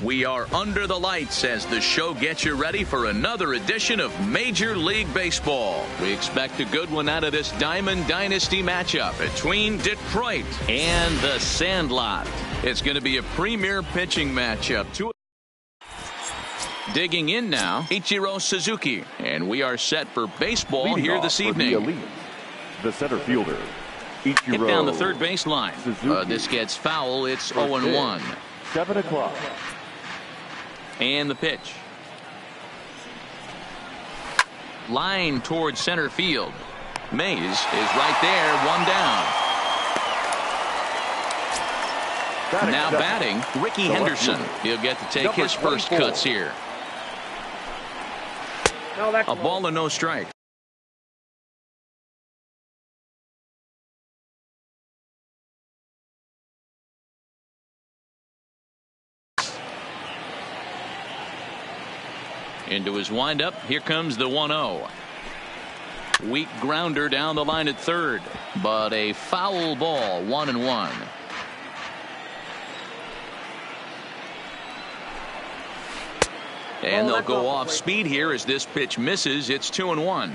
We are under the lights as the show gets you ready for another edition of Major League Baseball. We expect a good one out of this Diamond Dynasty matchup between Detroit and the Sandlot. It's going to be a premier pitching matchup. Digging in now, Ichiro Suzuki, and we are set for baseball here this evening. The center fielder, Ichiro. Hit down the third baseline. This gets foul. It's 0-1. 7 o'clock. And the pitch. Line towards center field. Mays is right there, one down. Now batting, Ricky Henderson. He'll get to take his first cuts here. A ball and no strike. Into his windup. Here comes the 1-0. Weak grounder down the line at third, but a foul ball, 1-1. And they'll go off speed here as this pitch misses. It's 2-1.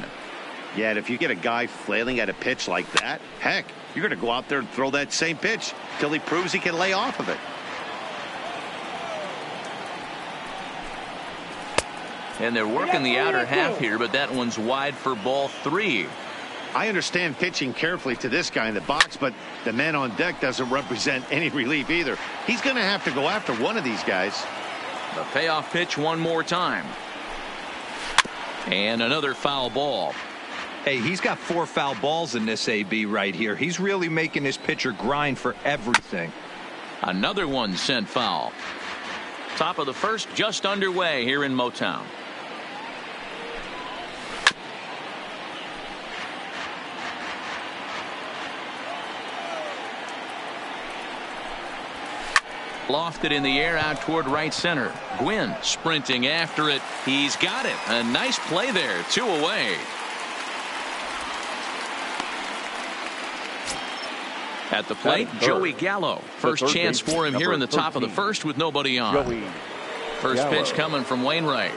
Yeah, and if you get a guy flailing at a pitch like that, heck, you're going to go out there and throw that same pitch till he proves he can lay off of it. And they're working the outer half here, but that one's wide for ball 3. I understand pitching carefully to this guy in the box, but the man on deck doesn't represent any relief either. He's going to have to go after one of these guys. The payoff pitch one more time. And another foul ball. Hey, he's got 4 foul balls in this AB right here. He's really making his pitcher grind for everything. Another one sent foul. Top of the first just underway here in Motown. Lofted in the air out toward right center. Gwynn sprinting after it. He's got it. A nice play there. 2 away. At the plate, Joey Gallo. First chance for him here in the top of the first with nobody on. First pitch coming from Wainwright.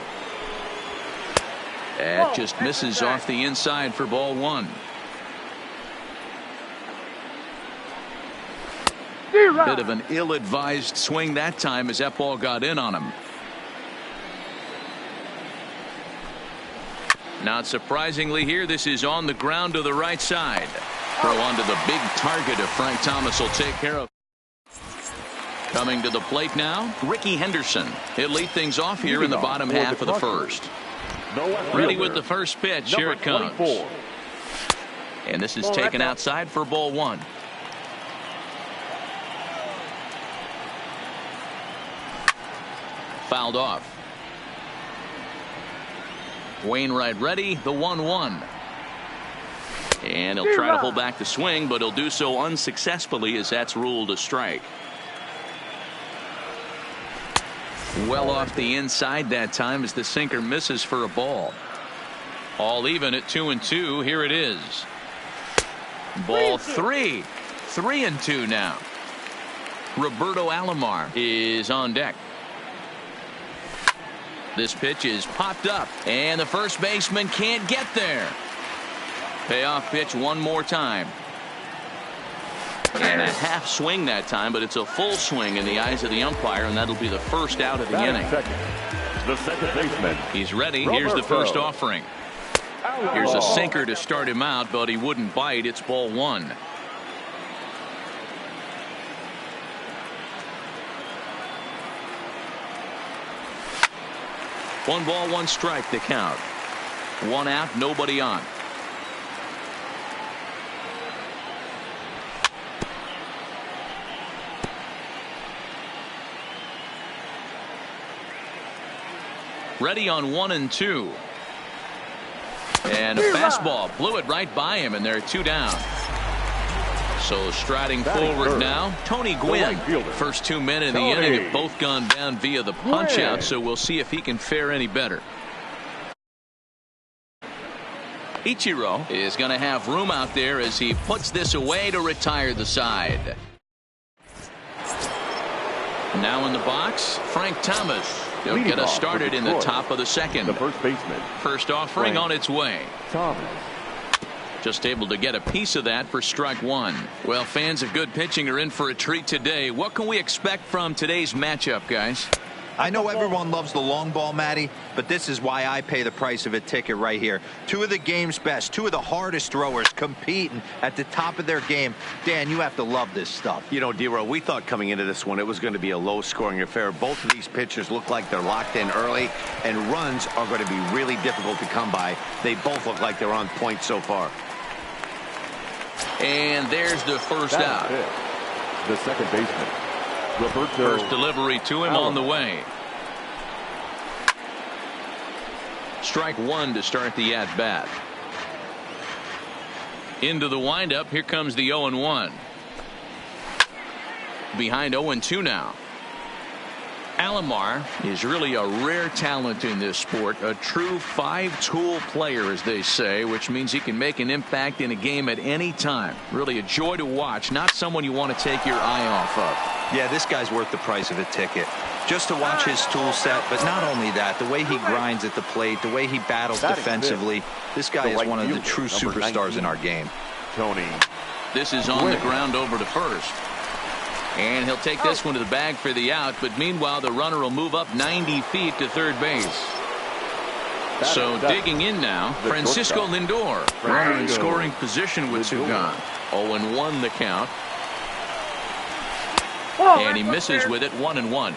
That just misses off the inside for ball 1. Bit of an ill-advised swing that time as that ball got in on him. Not surprisingly here, this is on the ground to the right side. Throw onto the big target if Frank Thomas will take care of. Coming to the plate now, Ricky Henderson. He'll lead things off here in the bottom half of the first. Ready with the first pitch. Here it comes. And this is taken outside for ball 1. Fouled off. Wainwright ready, the 1-1. And he'll try to hold back the swing, but he'll do so unsuccessfully as that's ruled a strike. Well off the inside that time as the sinker misses for a ball. All even at 2-2. Here it is. Ball 3. 3-2 now. Roberto Alomar is on deck. This pitch is popped up, and the first baseman can't get there. Payoff pitch one more time. And a half swing that time, but it's a full swing in the eyes of the umpire, and that'll be the first out of the inning. The second baseman. He's ready. Here's the first offering. Here's a sinker to start him out, but he wouldn't bite. It's ball 1. One ball, one strike to count. One out, nobody on. Ready on 1-2. And a fastball blew it right by him, and there are 2 down. So striding forward now, Tony Gwynn. First 2 men in the inning have both gone down via the punch out, so we'll see if he can fare any better. Ichiro is going to have room out there as he puts this away to retire the side. Now in the box, Frank Thomas. He'll Leading get us off started for in the Detroit, top of the second. The first baseman, First offering Frank on its way. Thomas. Just able to get a piece of that for strike one. Well, fans of good pitching are in for a treat today. What can we expect from today's matchup, guys? I know everyone loves the long ball, Matty, but this is why I pay the price of a ticket right here. Two of the game's best, two of the hardest throwers competing at the top of their game. Dan, you have to love this stuff. You know, D-Row, we thought coming into this one it was going to be a low-scoring affair. Both of these pitchers look like they're locked in early, and runs are going to be really difficult to come by. They both look like they're on point so far. And there's the first out. The second baseman, Roberto. First delivery to him on the way. Strike one to start the at-bat. Into the windup. Here comes the 0-1. Behind 0-2 now. Alomar is really a rare talent in this sport, a true five-tool player, as they say, which means he can make an impact in a game at any time. Really a joy to watch, not someone you want to take your eye off of. Yeah, this guy's worth the price of a ticket. Just to watch his tool set, but not only that, the way he grinds at the plate, the way he battles defensively, this guy is one of the true superstars in our game. Tony. This is on the ground over to first. And he'll take this one to the bag for the out, but meanwhile the runner will move up 90 feet to third base. So digging in now, Francisco Lindor. Runner in scoring position with two gone. 0-1 the count. And he misses with it, 1-1.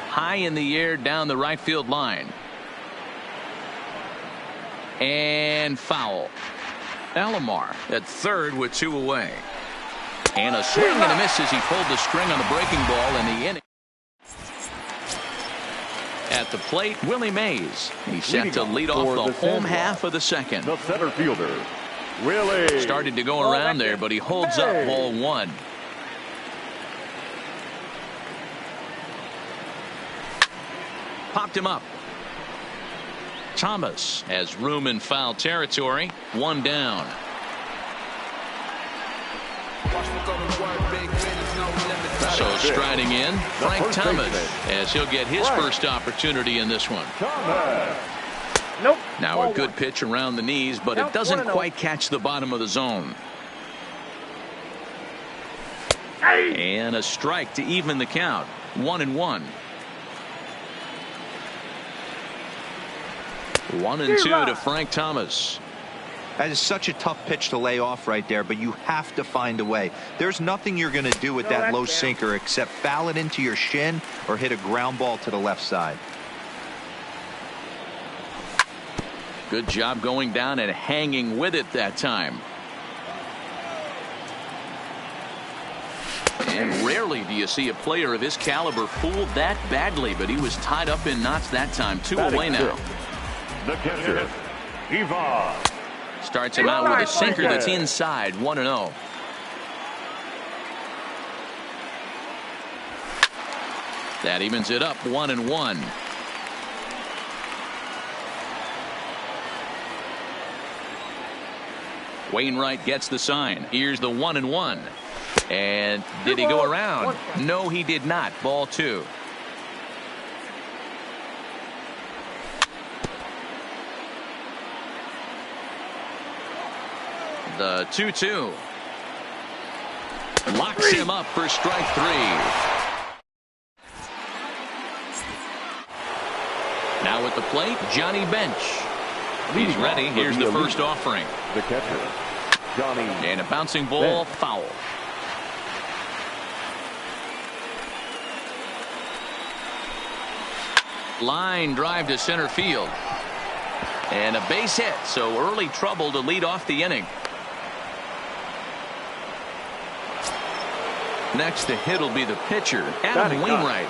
High in the air down the right field line. And foul. Alomar at third with two away. And a swing and a miss as he pulled the string on the breaking ball in the inning. At the plate, Willie Mays. He's set to lead off the home half of the second. The center fielder, Willie. Started to go around there, but he holds up ball one. Popped him up. Thomas has room in foul territory. One down. So striding in, Frank Thomas, as he'll get his first opportunity in this one. Nope. Now a good pitch around the knees, but it doesn't quite catch the bottom of the zone. And a strike to even the count. 1-1. 1-2 to Frank Thomas. That is such a tough pitch to lay off right there, but you have to find a way. There's nothing you're going to do with that low sinker except foul it into your shin or hit a ground ball to the left side. Good job going down and hanging with it that time. And rarely do you see a player of his caliber fooled that badly, but he was tied up in knots that time. Two away now. The catcher, Ivan. Starts him out with a sinker that's inside. 1-0. That evens it up. 1-1. Wainwright gets the sign. Here's the 1-1. And did he go around? No, he did not. Ball two. The 2-2. Locks him up for strike three. Now at the plate, Johnny Bench. He's ready. Here's the first offering. The catcher, Johnny. And a bouncing ball, foul. Line drive to center field. And a base hit, so early trouble to lead off the inning. Next to hit will be the pitcher, Adam Wainwright.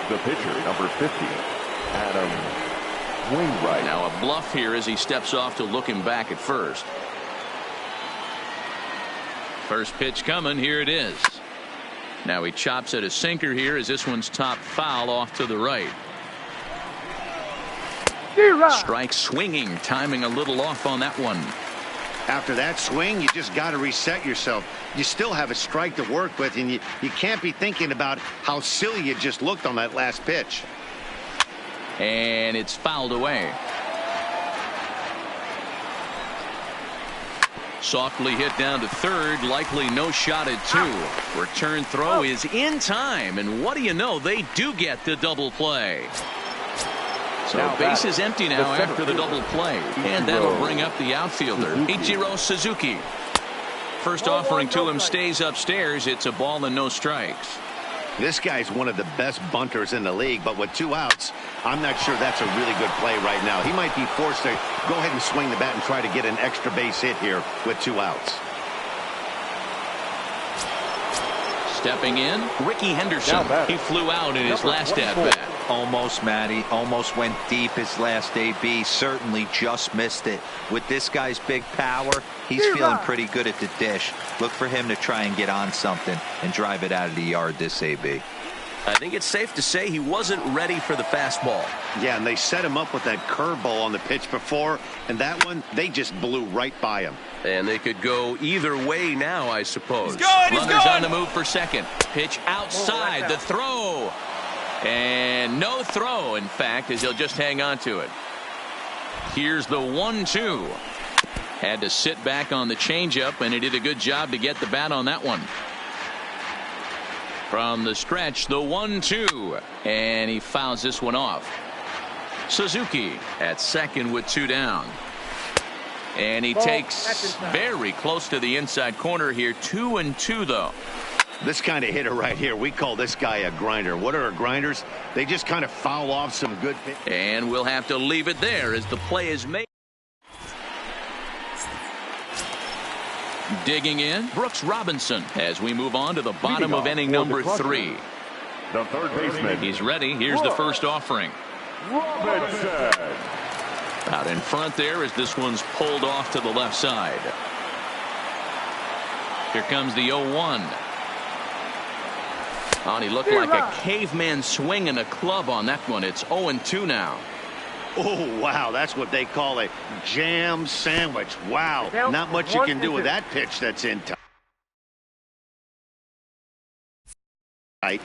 The pitcher, number 50, Adam Wainwright. Now a bluff here as he steps off to look him back at first. First pitch coming. Here it is. Now he chops at a sinker here as this one's top foul off to the right. Strike swinging, timing a little off on that one. After that swing, you just got to reset yourself. You still have a strike to work with, and you can't be thinking about how silly you just looked on that last pitch. And it's fouled away. Softly hit down to third, likely no shot at two. Return throw is in time, and what do you know, they do get the double play. So base is empty now after the double play, and that'll bring up the outfielder, Ichiro Suzuki. First offering to him stays upstairs. It's a ball and no strikes. This guy's one of the best bunters in the league, but with 2 outs, I'm not sure that's a really good play right now. He might be forced to go ahead and swing the bat and try to get an extra base hit here with 2 outs. Stepping in, Ricky Henderson. He flew out in his last at-bat. Almost, Matty. Almost went deep his last AB. Certainly just missed it. With this guy's big power, he's feeling pretty good at the dish. Look for him to try and get on something and drive it out of the yard this AB. I think it's safe to say he wasn't ready for the fastball. Yeah, and they set him up with that curveball on the pitch before, and that one, they just blew right by him. And they could go either way now, I suppose. Runners on the move for second. Pitch outside, the throw. And no throw, in fact, as he'll just hang on to it. Here's the 1-2. Had to sit back on the changeup, and he did a good job to get the bat on that one. From the stretch, the 1-2. And he fouls this one off. Suzuki at second with 2 down. And he takes very close to the inside corner here. 2-2, though. This kind of hitter right here, we call this guy a grinder. What are grinders? They just kind of foul off some good pitch. And we'll have to leave it there as the play is made. Digging in, Brooks Robinson, as we move on to the bottom of inning number 3. The third baseman. He's ready. Here's the first offering. Robinson. Out in front there as this one's pulled off to the left side. Here comes the 0-1. Oh, and he looked like a caveman swinging a club on that one. It's 0-2 now. Oh, wow. That's what they call a jam sandwich. Wow. Not much you can do with that pitch that's in tight.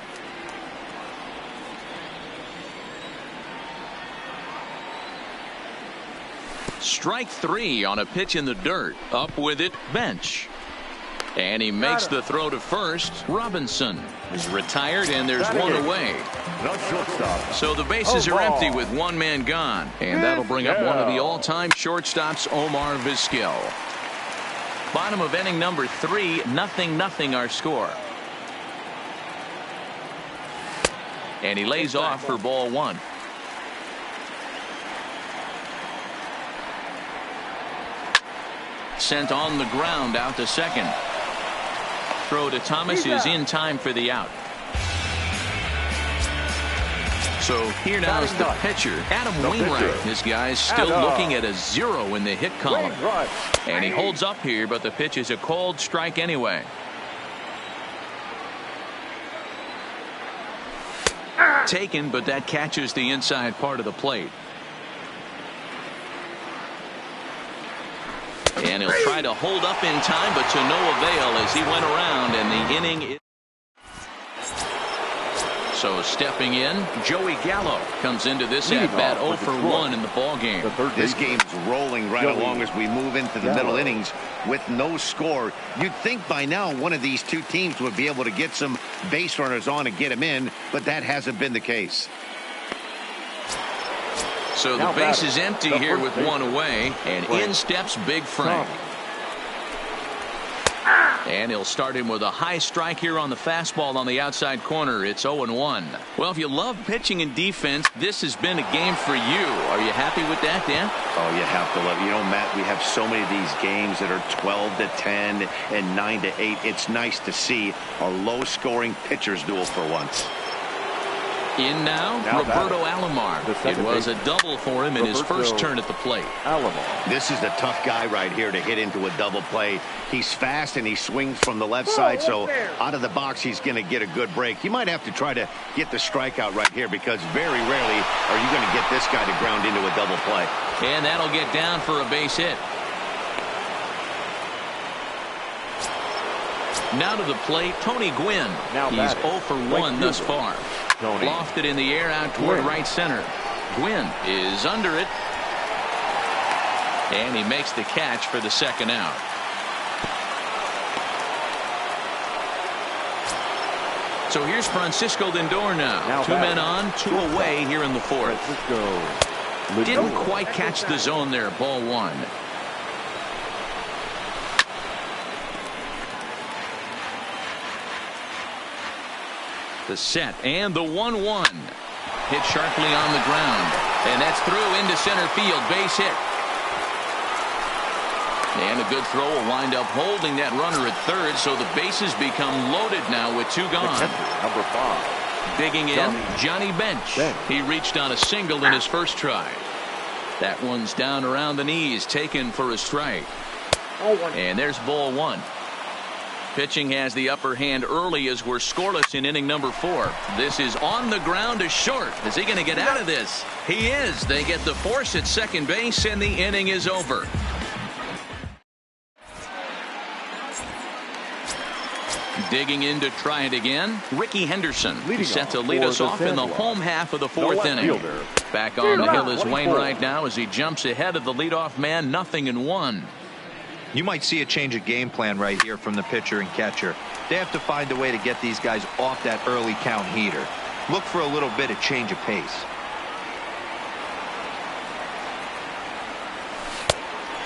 Strike 3 on a pitch in the dirt. Up with it, bench. And he makes the throw to first. Robinson is retired, and there's one away. The shortstop. So the bases are empty with 1 man gone. And that'll bring up one of the all-time shortstops, Omar Vizquel. Bottom of inning number 3, 0-0 our score. And he lays off for ball 1. Sent on the ground out to second. Throw to Thomas is in time for the out. So here now is the pitcher, Adam Wainwright. This guy's still looking at a 0 in the hit column. And he holds up here, but the pitch is a cold strike anyway. Taken, but that catches the inside part of the plate. And he'll try to hold up in time, but to no avail as he went around, and the inning is. So stepping in, Joey Gallo comes into this at-bat 0 for 1 in the ball game. This game's rolling right along as we move into the middle innings with no score. You'd think by now one of these two teams would be able to get some base runners on and get them in, but that hasn't been the case. So the base is empty here with 1 away, and in steps Big Frank. And he'll start him with a high strike here on the fastball on the outside corner. It's 0-1. Well, if you love pitching and defense, this has been a game for you. Are you happy with that, Dan? Oh, you have to love it. You know, Matt, we have so many of these games that are 12-10 and 9-8. It's nice to see a low-scoring pitcher's duel for once. In now Roberto Alomar. It was a double for him in his first turn at the plate. This is a tough guy right here to hit into a double play. He's fast and he swings from the left side, so out of the box he's going to get a good break. You might have to try to get the strikeout right here because very rarely are you going to get this guy to ground into a double play. And that'll get down for a base hit. Now to the plate, Tony Gwynn. He's 0 for 1 thus far. Lofted in the air out toward right center. Gwynn is under it. And he makes the catch for the second out. So here's Francisco Lindor now. 2 men on, 2 away here in the fourth. Didn't quite catch the zone there. Ball 1. The set and the 1-1. Hit sharply on the ground. And that's through into center field. Base hit. And a good throw will wind up holding that runner at third, so the bases become loaded now with 2 gone. Number 5. Digging in, Johnny Bench. He reached on a single in his first try. That one's down around the knees, taken for a strike. And there's ball 1. Pitching has the upper hand early as we're scoreless in inning number 4. This is on the ground to short. Is he going to get out of this? He is. They get the force at second base, and the inning is over. Digging in to try it again, Ricky Henderson. He's set to lead us off in the home half of the 4th inning. Back on the hill is Wainwright now as he jumps ahead of the leadoff man, 0-1. You might see a change of game plan right here from the pitcher and catcher. They have to find a way to get these guys off that early count heater. Look for a little bit of change of pace.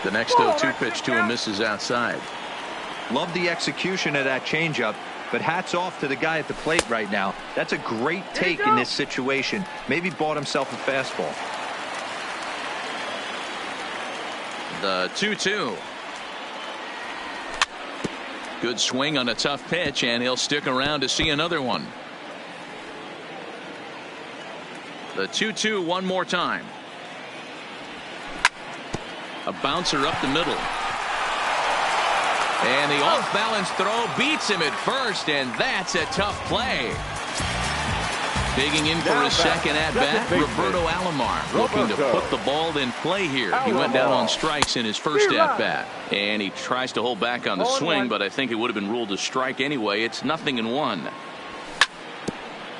The next 0-2 pitch to him misses outside. Love the execution of that changeup, but hats off to the guy at the plate right now. That's a great take in this situation. Maybe bought himself a fastball. The 2-2. Good swing on a tough pitch, and he'll stick around to see another one. The 2-2 one more time. A bouncer up the middle. And the off-balance throw beats him at first, and that's a tough play. Digging in for his second at-bat, Roberto Alomar, looking to put the ball in play here. He went down on strikes in his first at-bat, and he tries to hold back on the swing, but I think it would have been ruled a strike anyway. It's 0-1.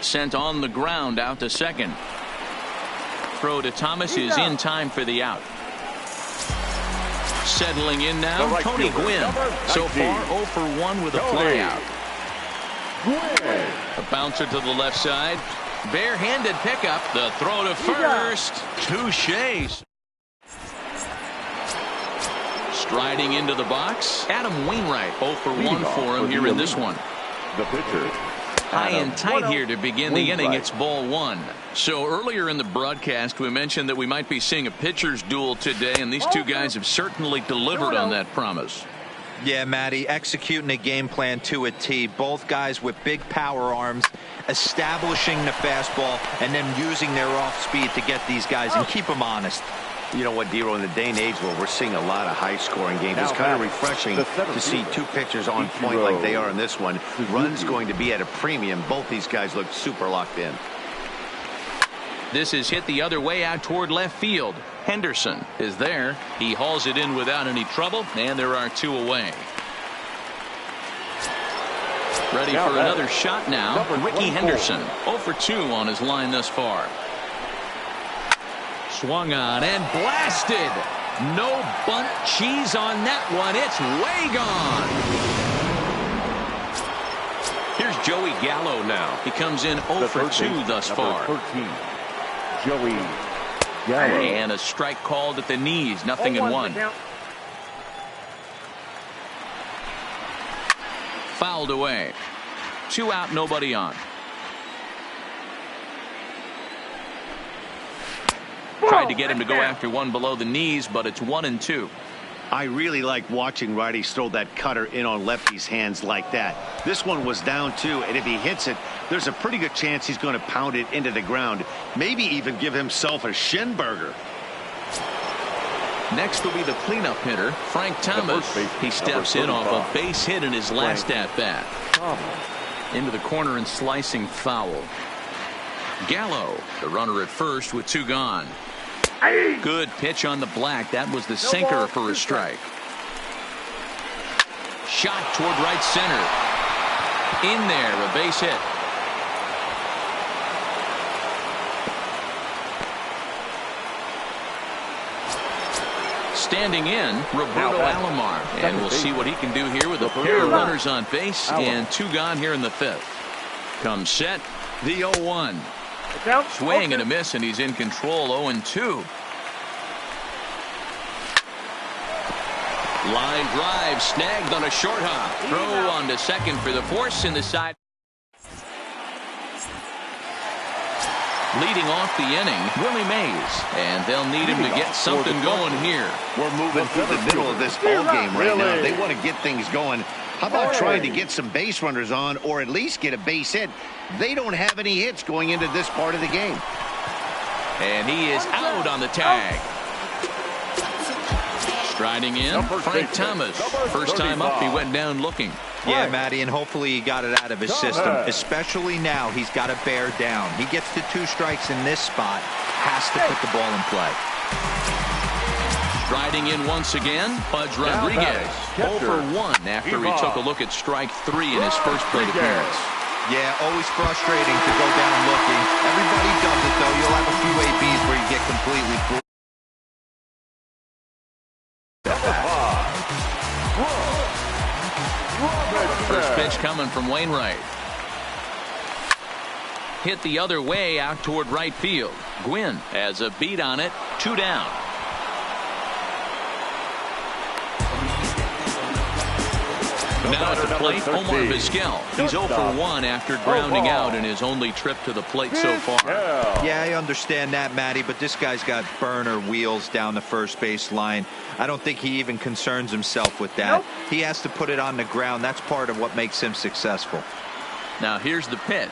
Sent on the ground out to second. Throw to Thomas is in time for the out. Settling in now, Tony Gwynn. So far 0 for 1 with a flyout. A bouncer to the left side. Barehanded pickup. The throw to first. Touche. Striding into the box, Adam Wainwright. 0 for 1 for him here in this one. The pitcher. High and tight here to begin the inning. It's ball 1. So earlier in the broadcast we mentioned that we might be seeing a pitcher's duel today, and these two guys have certainly delivered on that promise. Yeah, Matty, executing a game plan to a T. Both guys with big power arms, establishing the fastball, and then using their off speed to get these guys and keep them honest. You know what, Dero, in the day and age where we're seeing a lot of high-scoring games, it's kind of refreshing to see two pitchers on point like they are in this one. Run's going to be at a premium. Both these guys look super locked in. This is hit the other way out toward left field. Henderson is there. He hauls it in without any trouble, and there are 2 away. Ready for another shot now. Ricky Henderson, 0 for 2 on his line thus far. Swung on and blasted. No bunt cheese on that one. It's way gone. Here's Joey Gallo now. He comes in 0 for 2 thus far. 13, Joey Gallo. And a strike called at the knees. 0-1. Fouled away. 2 out, nobody on. Tried to get him to go after one below the knees, but it's 1-2. I really like watching righties throw that cutter in on lefties' hands like that. This one was down 2, and if he hits it, there's a pretty good chance he's going to pound it into the ground. Maybe even give himself a shin burger. Next will be the cleanup hitter, Frank Thomas. He steps in off a base hit in his last at-bat. Into the corner and slicing foul. Gallo, the runner at first with 2 gone. Good pitch on the black. That was the sinker for a strike. Shot toward right center. In there, a base hit. Standing in, Roberto Alomar. And we'll see what he can do here with a pair of runners on base and 2 gone here in the 5th. Comes set, the 0-1. Swing and a miss, and he's in control, 0-2. Line drive, snagged on a short hop. Throw on to second for the force in the side. Leading off the inning, Willie Mays. And they'll need him to get something going here. We're moving through the middle of this ball game right now. They want to get things going. How about trying to get some base runners on, or at least get a base hit? They don't have any hits going into this part of the game. And he is out on the tag. Striding in, Frank Thomas. First time up, he went down looking. Yeah, Matty, and hopefully he got it out of his system. Especially now, he's got to bear down. He gets to 2 strikes in this spot, has to put the ball in play. Striding in once again, Pudge Rodriguez. 0 for 1 after he took a look at strike 3 in his first plate appearance. Yeah, always frustrating to go down looking. Everybody does it, though. You'll have a few ABs where you get completely fooled. First pitch coming from Wainwright. Hit the other way out toward right field. Gwynn has a beat on it. 2 down. Now at the plate, Omar Vizquel. He's 0 for 1 after grounding out in his only trip to the plate so far. Yeah, I understand that, Matty, but this guy's got burner wheels down the first base line. I don't think he even concerns himself with that. He has to put it on the ground. That's part of what makes him successful. Now here's the pitch.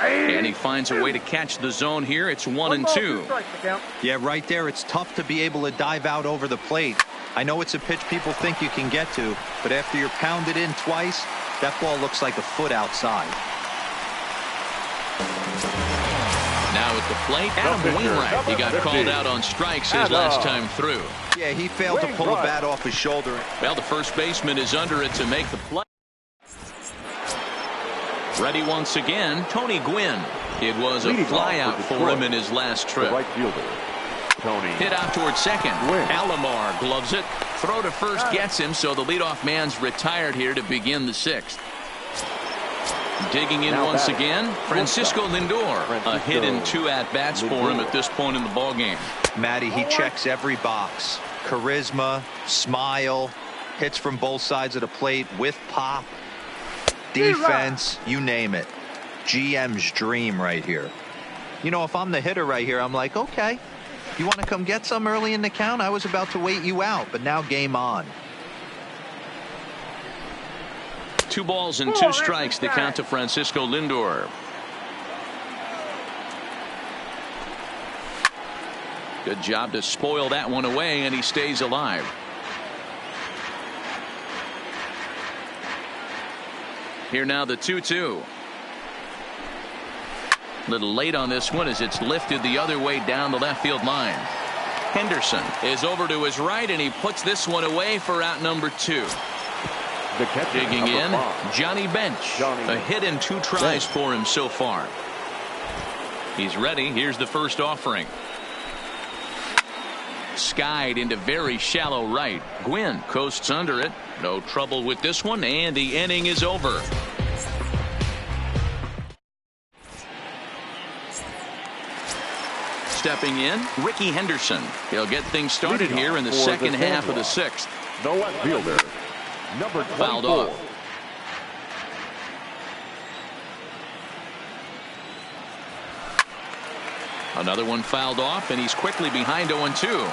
And he finds a way to catch the zone here. It's 1-2. Yeah, right there. It's tough to be able to dive out over the plate. I know it's a pitch people think you can get to, but after you're pounded in twice, that ball looks like a foot outside. Now at the plate, Adam Wainwright. He got called out on strikes his last time through. Yeah, he failed to pull a bat off his shoulder. Well, the first baseman is under it to make the play. Ready once again, Tony Gwynn. It was a flyout for him in his last trip. Right fielder, Tony. Hit out towards second. Alomar gloves it. Throw to first gets him, so the leadoff man's retired here to begin the 6th. Digging in once again, Francisco Lindor. A hit and 2 at-bats for him at this point in the ballgame. Matty, he checks every box. Charisma, smile, hits from both sides of the plate with pop. Defense, you name it. GM's dream right here. You know, if I'm the hitter right here, I'm like, okay, you want to come get some early in the count? I was about to wait you out, but now game on. 2 balls and 2 strikes to count to Francisco Lindor. Good job to spoil that one away, and he stays alive. Here now the 2-2. Little late on this one as it's lifted the other way down the left field line. Henderson is over to his right, and he puts this one away for out number 2. Digging in, Johnny Bench. A hit and 2 tries for him so far. He's ready. Here's the first offering. Skied into very shallow right. Gwynn coasts under it. No trouble with this one, and the inning is over. Stepping in, Ricky Henderson. He'll get things started here in the second half of the 6th. The left fielder, number 24. Fouled off. Another one fouled off, and he's quickly behind 0-2.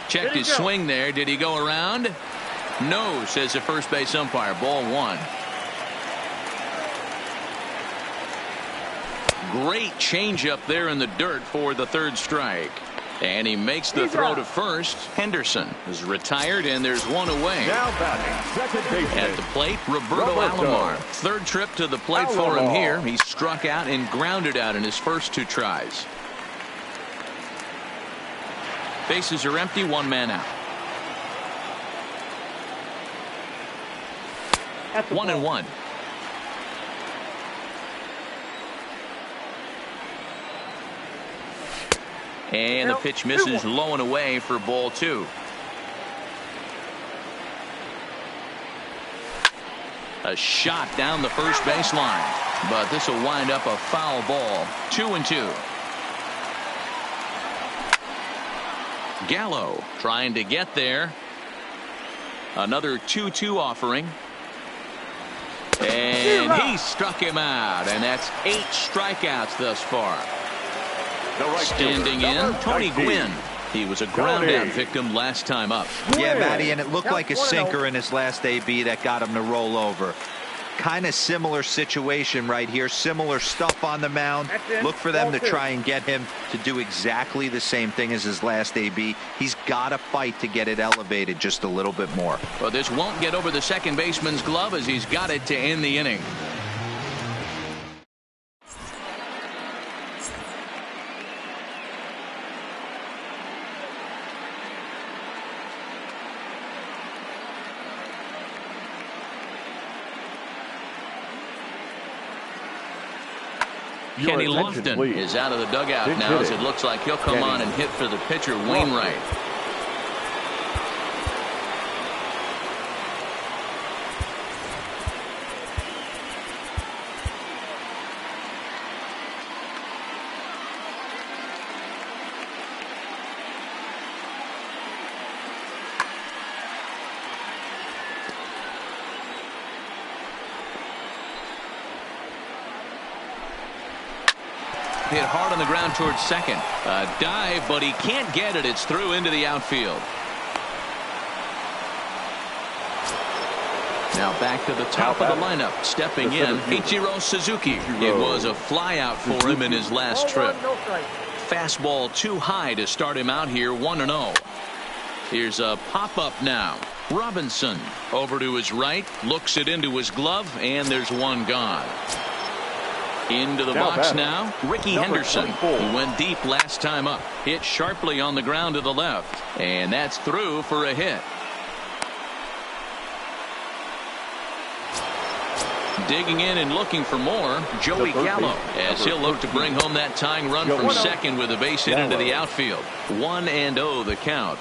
Checked his swing there. Did he go around? No, says the first base umpire. Ball 1. Great changeup there in the dirt for the 3rd strike. And he makes the throw to first. Henderson is retired, and there's one away. Now batting, second baseman. At the plate, Roberto Alomar. 3rd trip to the plate for him here. He struck out and grounded out in his first 2 tries. Bases are empty, one man out. That's a 1-1. ball. And the pitch misses low and away for ball 2. A shot down the first baseline, but this will wind up a foul ball. 2-2. Gallo trying to get there. Another 2-2 offering. And he struck him out, and that's 8 strikeouts thus far. Standing in, Tony Gwynn. He was a ground-out victim last time up. Yeah, Matty, and it looked like a sinker in his last AB that got him to roll over. Kind of similar situation right here. Similar stuff on the mound. Look for them to try and get him to do exactly the same thing as his last AB. He's got to fight to get it elevated just a little bit more. Well, this won't get over the second baseman's glove as he's got it to end the inning. Kenny Lofton is out of the dugout now as it looks like he'll come on and hit for the pitcher, Wainwright. Hit hard on the ground towards second. A dive, but he can't get it. It's through into the outfield. Now back to the top of the lineup. Stepping in, Ichiro Suzuki. It was a fly out for him in his last trip. Fastball too high to start him out here, 1-0. Here's a pop-up now. Robinson over to his right, looks it into his glove, and there's one gone. Into the box now, Ricky Henderson, who went deep last time up. Hit sharply on the ground to the left, and that's through for a hit. Digging in and looking for more, Joey Gallo, as he'll look to bring home that tying run from second with a base hit into the outfield. 1-0 the count.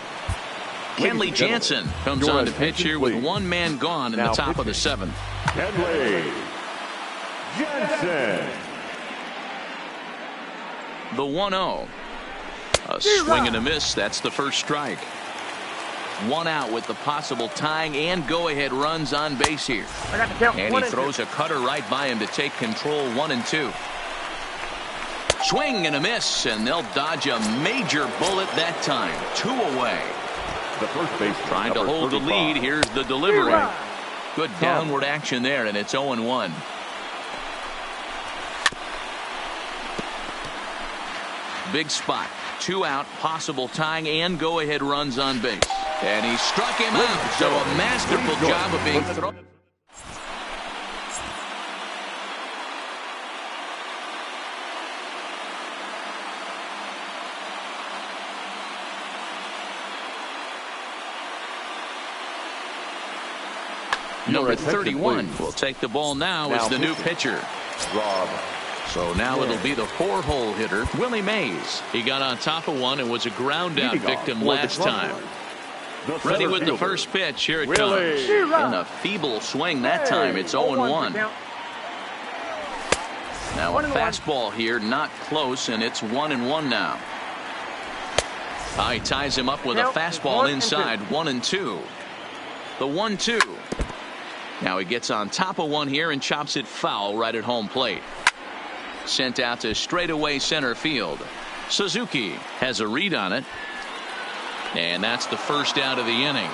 Kenley Jansen comes on to pitch here with one man gone in the top of the 7th. Kenley Jansen. The 1-0. A swing and a miss. That's the first strike. One out with the possible tying and go-ahead runs on base here. And he throws a cutter right by him to take control. 1-2. Swing and a miss, and they'll dodge a major bullet that time. 2 away. The first base trying to hold the lead. Here's the delivery. Good downward action there, and it's 0-1. Big spot. 2 out, possible tying and go-ahead runs on base. And he struck him out. So a masterful job of being thrown. Number 31 will take the ball now as the new pitcher. Rob. So now it'll be the 4-hole hitter, Willie Mays. He got on top of one and was a ground-out victim last time. Ready with the first pitch. Here it comes. And a feeble swing that time. It's 0-1. Now a fastball here, not close, and it's 1-1 now. He ties him up with a fastball inside. 1-2. The 1-2. Now he gets on top of one here and chops it foul right at home plate. Sent out to straightaway center field. Suzuki has a read on it. And that's the first out of the inning.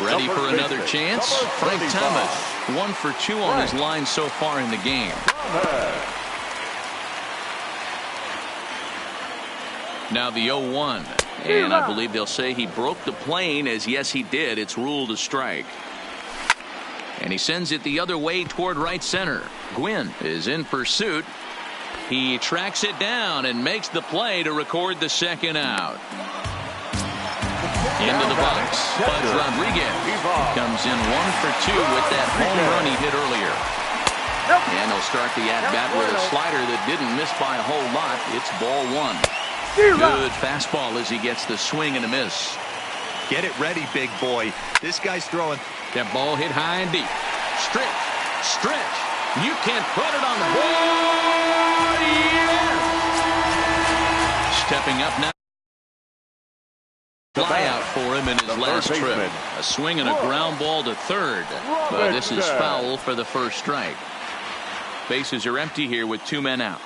Ready for another chance? Frank Thomas, 1 for 2 on his line so far in the game. Now the 0-1. And I believe they'll say he broke the plane, as yes he did. It's ruled a strike. And he sends it the other way toward right center. Gwynn is in pursuit. He tracks it down and makes the play to record the second out. Into the box, Buzz Rodriguez comes in 1 for 2 with that home run he hit earlier. And they'll start the at-bat with a slider that didn't miss by a whole lot. It's ball 1. Good fastball as he gets the swing and a miss. Get it ready, big boy. This guy's throwing. That ball hit high and deep. Stretch. You can't put it on the board. Yeah! Stepping up now. Fly out for him in his last trip. A swing and a ground ball to third. But this is foul for the first strike. Bases are empty here with 2 men out.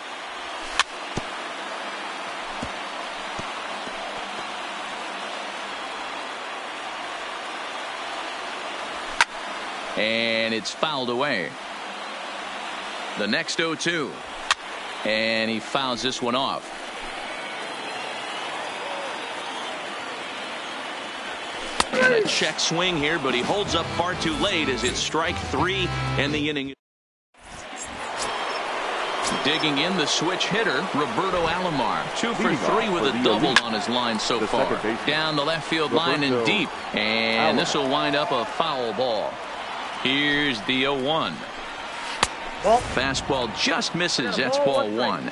And it's fouled away. The next 0-2. And he fouls this one off. And a check swing here, but he holds up far too late as it's strike 3 and the inning. Digging in the switch hitter, Roberto Alomar. 2 for 3 with a double on his line so far. Down the left field line and deep. And this will wind up a foul ball. Here's the 0-1. Fastball just misses. That's ball 1.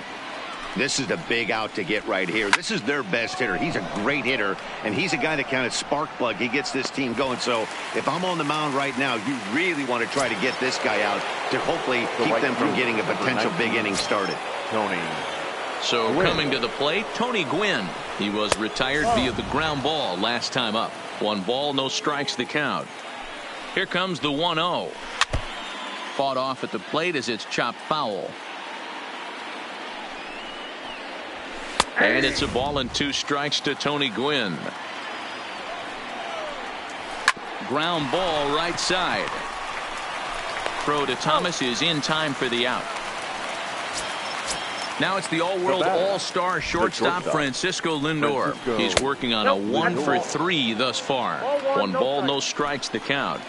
This is the big out to get right here. This is their best hitter. He's a great hitter, and he's a guy that kind of spark plug. He gets this team going. So if I'm on the mound right now, you really want to try to get this guy out to hopefully keep them from getting a potential big inning started. So coming to the plate, Tony Gwynn. He was retired via the ground ball last time up. 1 ball, no strikes the count. Here comes the 1-0. Fought off at the plate as it's chopped foul. And it's a ball and 2 strikes to Tony Gwynn. Ground ball right side. Throw to Thomas is in time for the out. Now it's the all-world all-star shortstop Francisco Lindor. He's working on a 1 for 3 thus far. 1 ball, no strikes the count.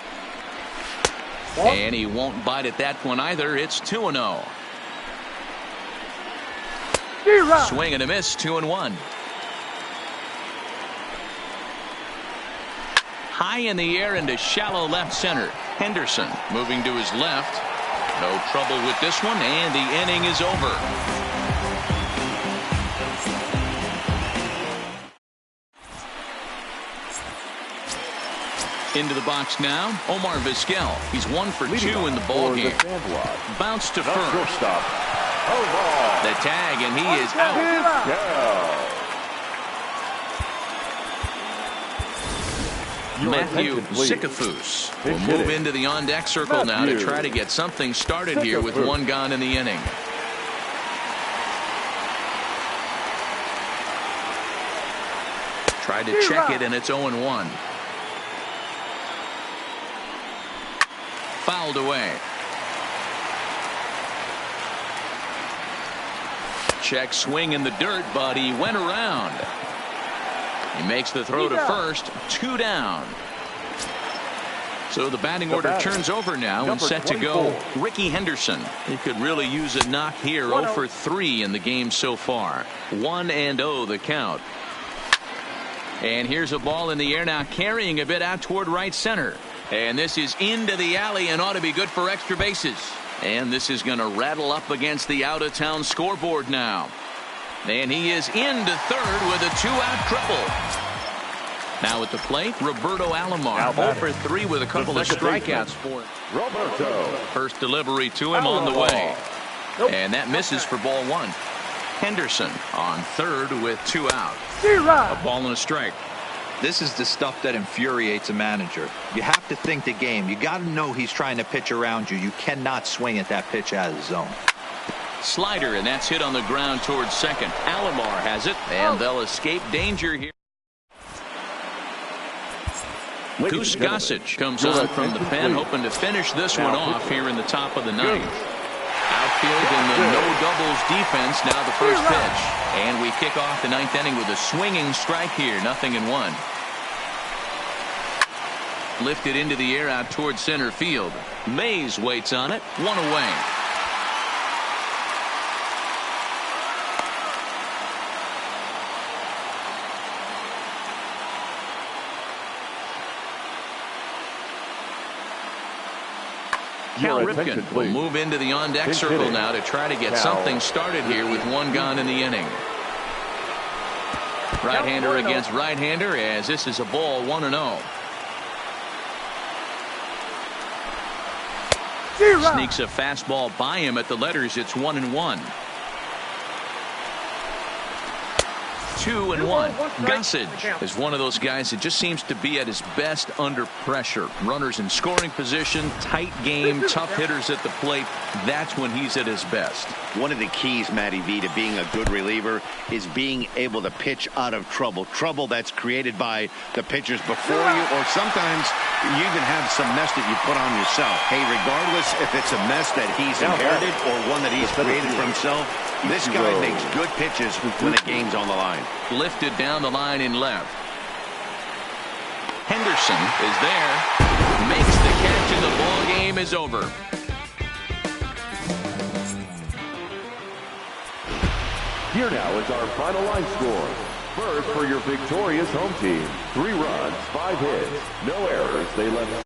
And he won't bite at that one either. It's 2-0. Swing and a miss, 2-1. High in the air into shallow left center. Henderson moving to his left. No trouble with this one, and the inning is over. Into the box now, Omar Vizquel. He's 1 for 2 in the ballgame. Bounce to first. The tag, and he is out. Matthew Sikafus will move into the on-deck circle now to try to get something started here with 1 gone in the inning. Tried to check it, and it's 0-1. Fouled away. Check swing in the dirt, but he went around. He makes the throw to first. 2 down. So the batting order turns over now and set to go. Ricky Henderson. He could really use a knock here. 0 for 3 in the game so far. 1-0 the count. And here's a ball in the air now, carrying a bit out toward right center. And this is into the alley and ought to be good for extra bases. And this is going to rattle up against the out-of-town scoreboard now. And he is into third with a 2-out triple. Now at the plate, Roberto Alomar. 0 for 3 with a couple of strikeouts for him. Roberto. First delivery to him on the way. And that misses for ball 1. Henderson on third with 2 out. A ball and a strike. This is the stuff that infuriates a manager. You have to think the game. You got to know he's trying to pitch around you. You cannot swing at that pitch out of the zone. Slider, and that's hit on the ground towards second. Alomar has it, and they'll escape danger here. Goose Gossage comes on from the pen, hoping to finish this one off here in the top of the 9th. Outfield in the no doubles defense. Now the first pitch. And we kick off the 9th inning with a swinging strike here. 0-1. Lifted into the air out towards center field. Mays waits on it. 1 away. Cal Your Ripken attention, will please. move into the on-deck Pinch circle hitting. now to try to get Cal. something started here with one gone in the inning. Right-hander against right-hander as this is a ball 1-0. Sneaks a fastball by him at the letters. It's 1-1. 2-1. Gossage is one of those guys that just seems to be at his best under pressure. Runners in scoring position, tight game, tough hitters at the plate. That's when he's at his best. One of the keys, Matty V, to being a good reliever is being able to pitch out of trouble. Trouble that's created by the pitchers before you, or sometimes you even have some mess that you put on yourself. Hey, regardless if it's a mess that he's inherited or one that he's created for himself, this guy makes good pitches when the game's on the line. Lifted down the line in left. Henderson is there. Makes the catch and the ball game is over. Here now is our final line score. First, for your victorious home team, 3 runs, 5 hits, no errors. They left